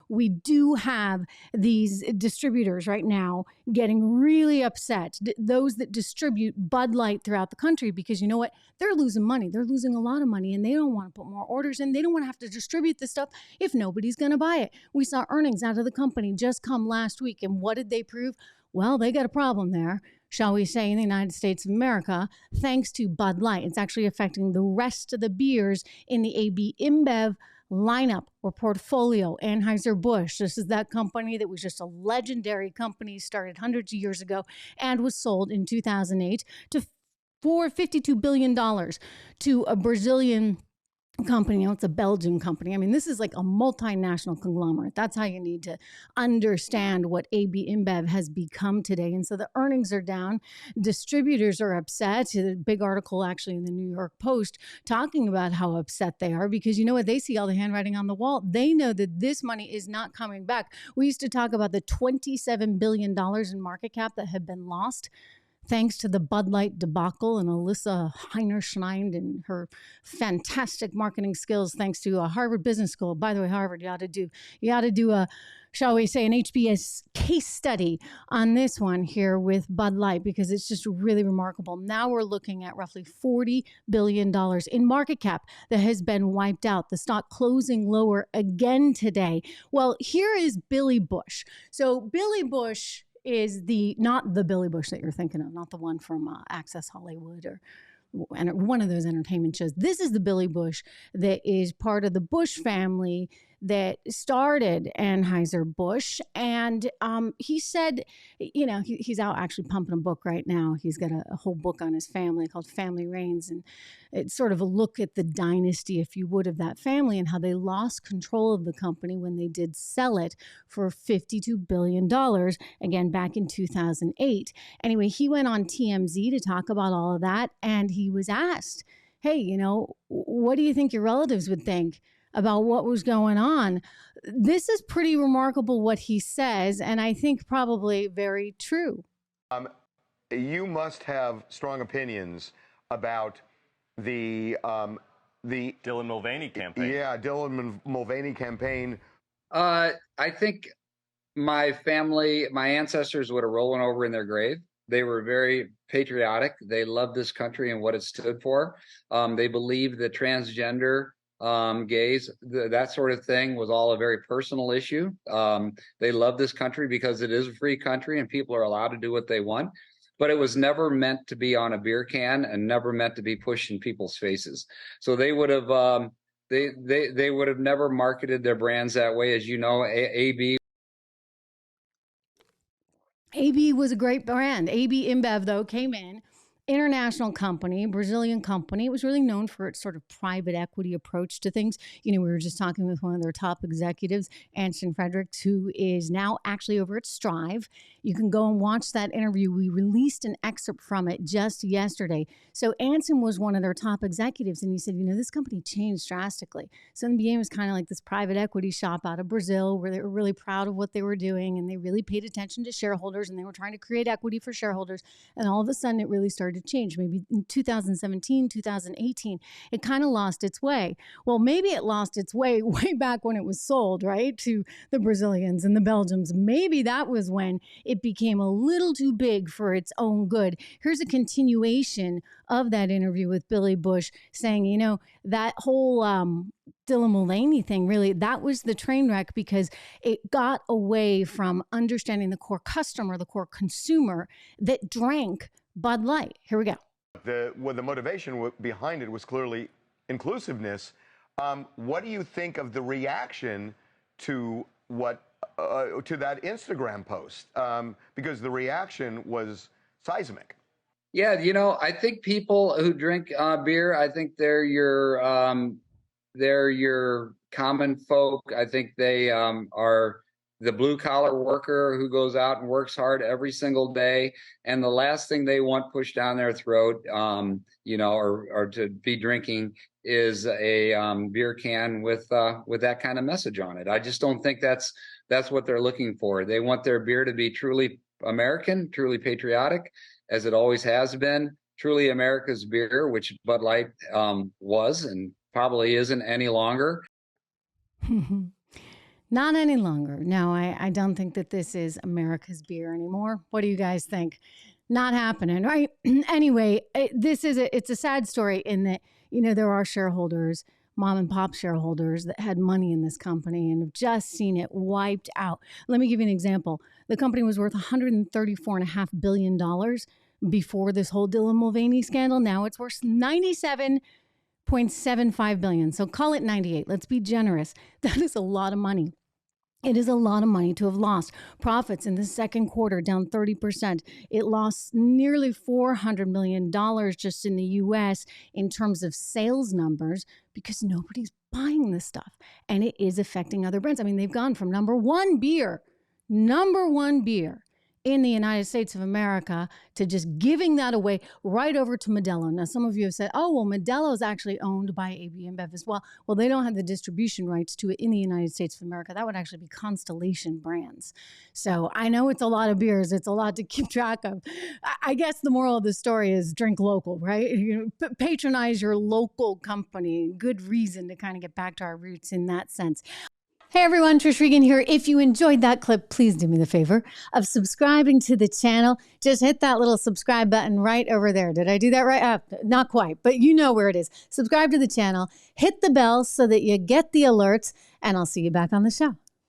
we do have these distributors right now getting really upset, those that distribute Bud Light throughout the country, because you know what? They're losing money. They're losing a lot of money, and they don't want to put more orders in. They don't want to have to distribute this stuff if nobody's going to buy it. We saw earnings out of the company just come last week, and what did they prove? Well, they got a problem there, shall we say, in the United States of America, thanks to Bud Light. It's actually affecting the rest of the beers in the AB InBev lineup or portfolio. Anheuser-Busch, this is that company that was just a legendary company, started hundreds of years ago and was sold in 2008 for $52 billion to a Brazilian company. It's a Belgian company. I mean, this is like a multinational conglomerate. That's how you need to understand what AB InBev has become today. And so the earnings are down. Distributors are upset. A big article actually in the New York Post talking about how upset they are, because you know what? They see all the handwriting on the wall. They know that this money is not coming back. We used to talk about the $27 billion in market cap that had been lost thanks to the Bud Light debacle and Alyssa Heinerschein and her fantastic marketing skills, thanks to a Harvard Business School. By the way, Harvard, you ought to do a, shall we say, an HBS case study on this one here with Bud Light, because it's just really remarkable. Now we're looking at roughly $40 billion in market cap that has been wiped out. The stock closing lower again today. Well, here is Billy Busch. So Billy Busch is not the Billy Busch that you're thinking of, not the one from Access Hollywood or one of those entertainment shows. This is the Billy Busch that is part of the Busch family that started Anheuser-Busch. And he said, he's out actually pumping a book right now. He's got a whole book on his family called Family Reigns. And it's sort of a look at the dynasty, if you would, of that family and how they lost control of the company when they did sell it for $52 billion, again, back in 2008. Anyway, he went on TMZ to talk about all of that. And he was asked, hey, what do you think your relatives would think about what was going on? This is pretty remarkable what he says, and I think probably very true. You must have strong opinions about the Dylan Mulvaney campaign. Yeah, Dylan Mulvaney campaign. I think my family, my ancestors would have rolling over in their grave. They were very patriotic. They loved this country and what it stood for. They believed that transgender, gays, that sort of thing was all a very personal issue. They love this country because it is a free country and people are allowed to do what they want. But it was never meant to be on a beer can and never meant to be pushed in people's faces. So they would have they would have never marketed their brands that way. As you know, AB was a great brand. AB InBev, though, came in, international company, Brazilian company. It was really known for its sort of private equity approach to things. We were just talking with one of their top executives, Anson Fredericks, who is now actually over at Strive. You can go and watch that interview. We released an excerpt from it just yesterday. So Anson was one of their top executives, and he said, this company changed drastically. So in the beginning, it was kind of like this private equity shop out of Brazil where they were really proud of what they were doing, and they really paid attention to shareholders, and they were trying to create equity for shareholders. And all of a sudden, it really started to change. Maybe in 2017, 2018, it kind of lost its way. Well, maybe it lost its way back when it was sold, right, to the Brazilians and the Belgians. Maybe that was when it became a little too big for its own good. Here's a continuation of that interview with Billy Busch saying, that whole Dylan Mulvaney thing, really, that was the train wreck because it got away from understanding the core customer, the core consumer that drank Bud Light. Here we go. The motivation behind it was clearly inclusiveness. What do you think of the reaction to to that Instagram post? Because the reaction was seismic. Yeah, I think people who drink beer, I think they're your common folk. I think they are the blue collar worker who goes out and works hard every single day. And the last thing they want pushed down their throat, or to be drinking is a beer can with that kind of message on it. I just don't think that's what they're looking for. They want their beer to be truly American, truly patriotic, as it always has been, truly America's beer, which Bud Light was and probably isn't any longer. Not any longer. No, I don't think that this is America's beer anymore. What do you guys think? Not happening, right? Anyway, it's a sad story in that, there are shareholders, mom and pop shareholders that had money in this company and have just seen it wiped out. Let me give you an example. The company was worth $134.5 billion before this whole Dylan Mulvaney scandal. Now it's worth $97.75 billion. So call it 98. Let's be generous. That is a lot of money. It is a lot of money to have lost. Profits in the second quarter down 30%. It lost nearly $400 million just in the US in terms of sales numbers because nobody's buying this stuff. And it is affecting other brands. I mean, they've gone from number one beer in the United States of America to just giving that away right over to Modelo. Now, some of you have said, oh, well, Modelo is actually owned by AB InBev as well. Well, they don't have the distribution rights to it in the United States of America. That would actually be Constellation Brands. So I know it's a lot of beers. It's a lot to keep track of. I guess the moral of the story is drink local, right? Patronize your local company. Good reason to kind of get back to our roots in that sense. Hey everyone, Trish Regan here. If you enjoyed that clip, please do me the favor of subscribing to the channel. Just hit that little subscribe button right over there. Did I do that right? Not quite, but you know where it is. Subscribe to the channel, hit the bell so that you get the alerts, and I'll see you back on the show.